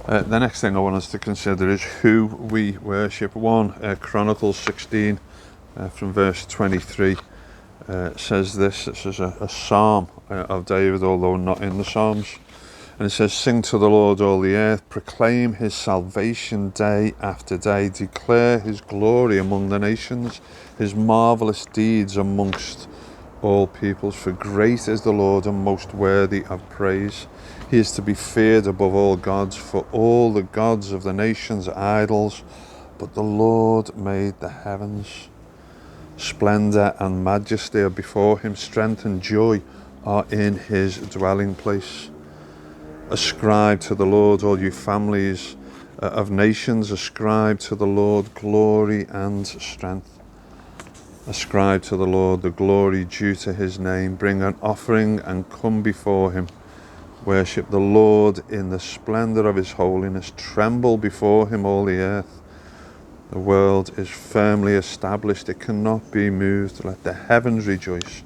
The next thing I want us to consider is who we worship. 1 Chronicles 16 from verse 23 says this. This is a psalm of David, although not in the Psalms. And it says, "Sing to the Lord, all the earth, proclaim his salvation day after day, declare his glory among the nations, his marvellous deeds amongst all peoples. For great is the Lord and most worthy of praise. He is to be feared above all gods, for all the gods of the nations are idols, but the Lord made the heavens. Splendour and majesty are before him, strength and joy are in his dwelling place. Ascribe to the Lord, all you families of nations, ascribe to the Lord glory and strength. Ascribe to the Lord the glory due to his name. Bring an offering and come before him. Worship the Lord in the splendour of his holiness. Tremble before him, all the earth. The world is firmly established, it cannot be moved. Let the heavens rejoice,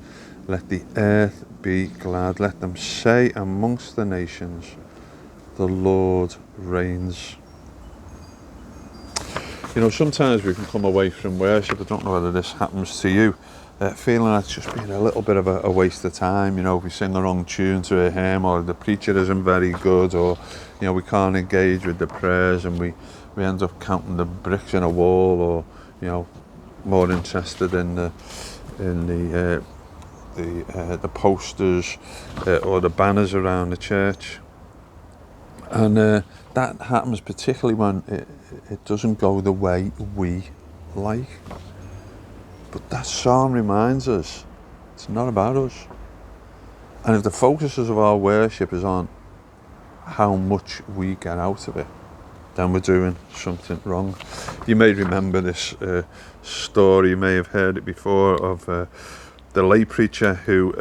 let the earth be glad. Let them say amongst the nations, the Lord reigns." You know, sometimes we can come away from worship, I don't know whether this happens to you, feeling like it's just been a little bit of a waste of time. You know, if we sing the wrong tune to a hymn, or the preacher isn't very good, or, you know, we can't engage with the prayers, and we end up counting the bricks in a wall, or, you know, more interested in the posters or the banners around the church. And that happens particularly when it doesn't go the way we like. But that psalm reminds us it's not about us. And if the focus of our worship is on how much we get out of it, then we're doing something wrong. You may remember this story, you may have heard it before, of the lay preacher who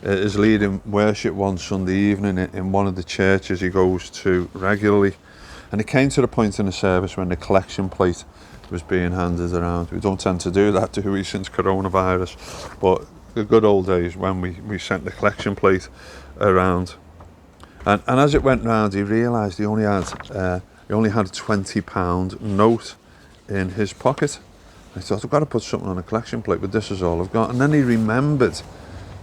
is leading worship one Sunday evening in one of the churches he goes to regularly. And it came to the point in the service when the collection plate was being handed around. We don't tend to do that, do we, since coronavirus? But the good old days when we sent the collection plate around. And as it went round, he realised he only had a £20 note in his pocket. I thought, I've got to put something on a collection plate, but this is all I've got. And then he remembered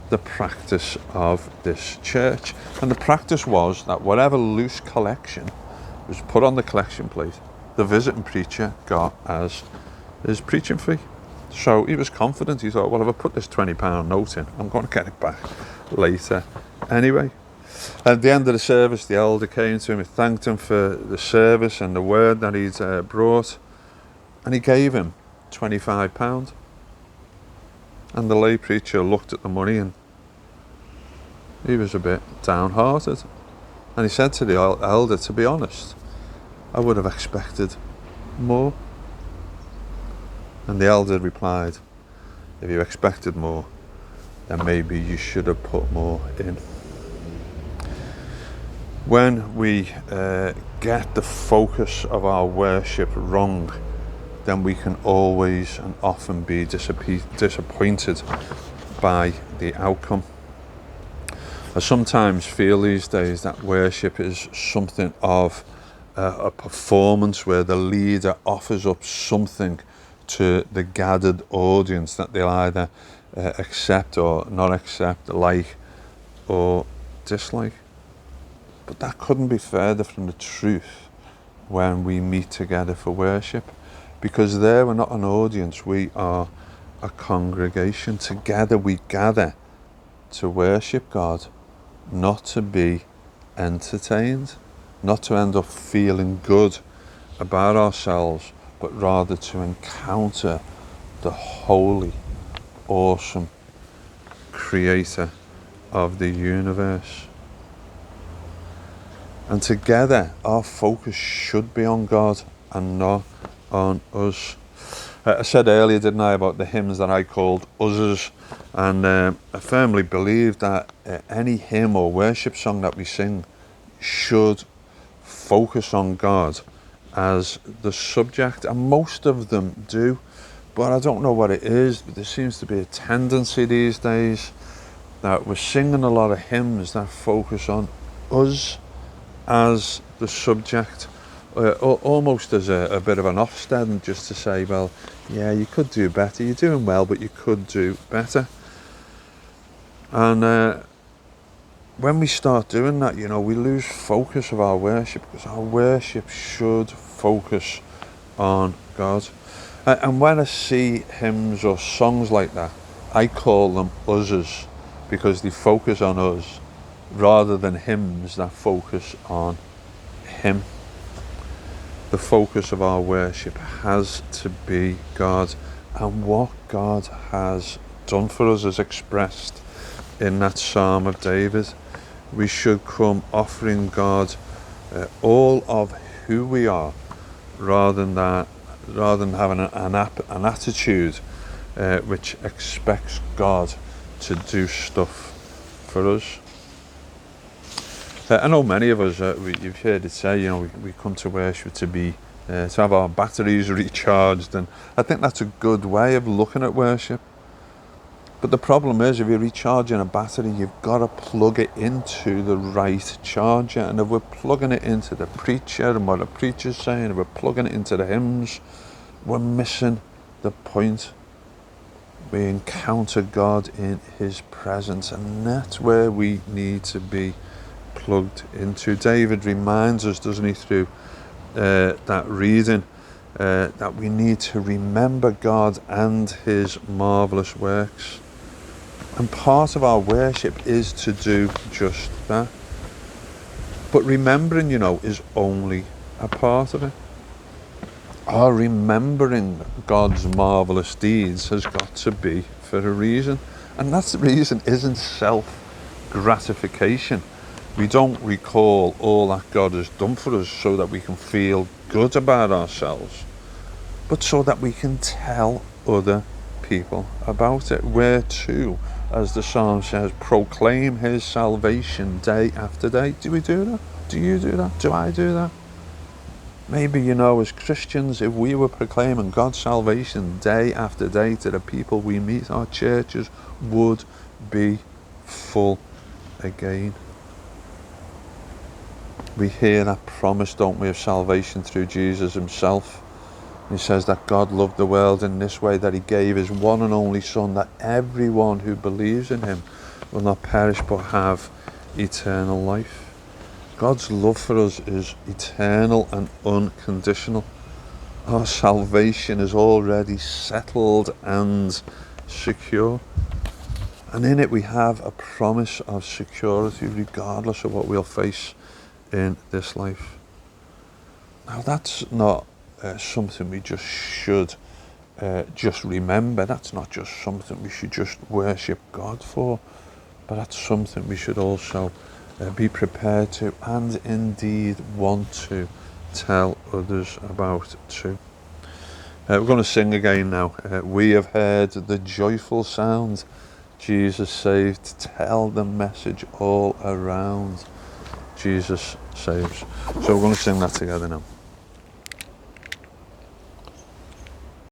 the practice of this church. And the practice was that whatever loose collection was put on the collection plate, the visiting preacher got as his preaching fee. So he was confident. He thought, well, if I put this £20 note in, I'm going to get it back later anyway. At the end of the service, the elder came to him and thanked him for the service and the word that he'd brought, and he gave him £25. And the lay preacher looked at the money and he was a bit downhearted. And he said to the elder, to be honest, I would have expected more. And the elder replied, if you expected more, then maybe you should have put more in. When we get the focus of our worship wrong, then we can always and often be disappointed by the outcome. I sometimes feel these days that worship is something of a performance where the leader offers up something to the gathered audience that they'll either accept or not accept, like or dislike. But that couldn't be further from the truth when we meet together for worship, because there we're not an audience, we are a congregation. Together we gather to worship God, not to be entertained, not to end up feeling good about ourselves, but rather to encounter the holy, awesome creator of the universe. And together our focus should be on God and not on us. I said earlier, didn't I, about the hymns that I called uzzers, and I firmly believe that any hymn or worship song that we sing should focus on God as the subject, and most of them do, but I don't know what it is, but there seems to be a tendency these days that we're singing a lot of hymns that focus on us as the subject, almost as a bit of an Ofsted, just to say, well, yeah, you could do better. You're doing well, but you could do better. And when we start doing that, we lose focus of our worship, because our worship should focus on God. And when I see hymns or songs like that, I call them uzzers, because they focus on us rather than hymns that focus on him. The focus of our worship has to be God, and what God has done for us is expressed in that Psalm of David. We should come offering God all of who we are, rather than having an attitude which expects God to do stuff for us. I know many of us, you've heard it say, we come to worship to have our batteries recharged, and I think that's a good way of looking at worship. But the problem is, if you're recharging a battery, you've got to plug it into the right charger. And if we're plugging it into the preacher and what the preacher's saying, if we're plugging it into the hymns, we're missing the point. We encounter God in his presence, and that's where we need to be plugged into. David reminds us, doesn't he, through that reading, that we need to remember God and his marvellous works. And part of our worship is to do just that. But remembering, is only a part of it. Our remembering God's marvellous deeds has got to be for a reason. And that's the reason isn't self-gratification. We don't recall all that God has done for us so that we can feel good about ourselves, but so that we can tell other people about it. Where to, as the psalm says, proclaim his salvation day after day. Do we do that? Do you do that? Do I do that? Maybe, as Christians, if we were proclaiming God's salvation day after day to the people we meet, our churches would be full again. We hear that promise, don't we, of salvation through Jesus himself. He says that God loved the world in this way, that he gave his one and only Son, that everyone who believes in him will not perish but have eternal life. God's love for us is eternal and unconditional. Our salvation is already settled and secure. And in it we have a promise of security regardless of what we'll face in this life. Now that's not something we just should just remember. That's not just something we should just worship God for, but that's something we should also be prepared to, and indeed want to, tell others about too. We're going to sing again now. We have heard the joyful sound, Jesus saved. Tell the message all around, Jesus saves. So we're going to sing that together now.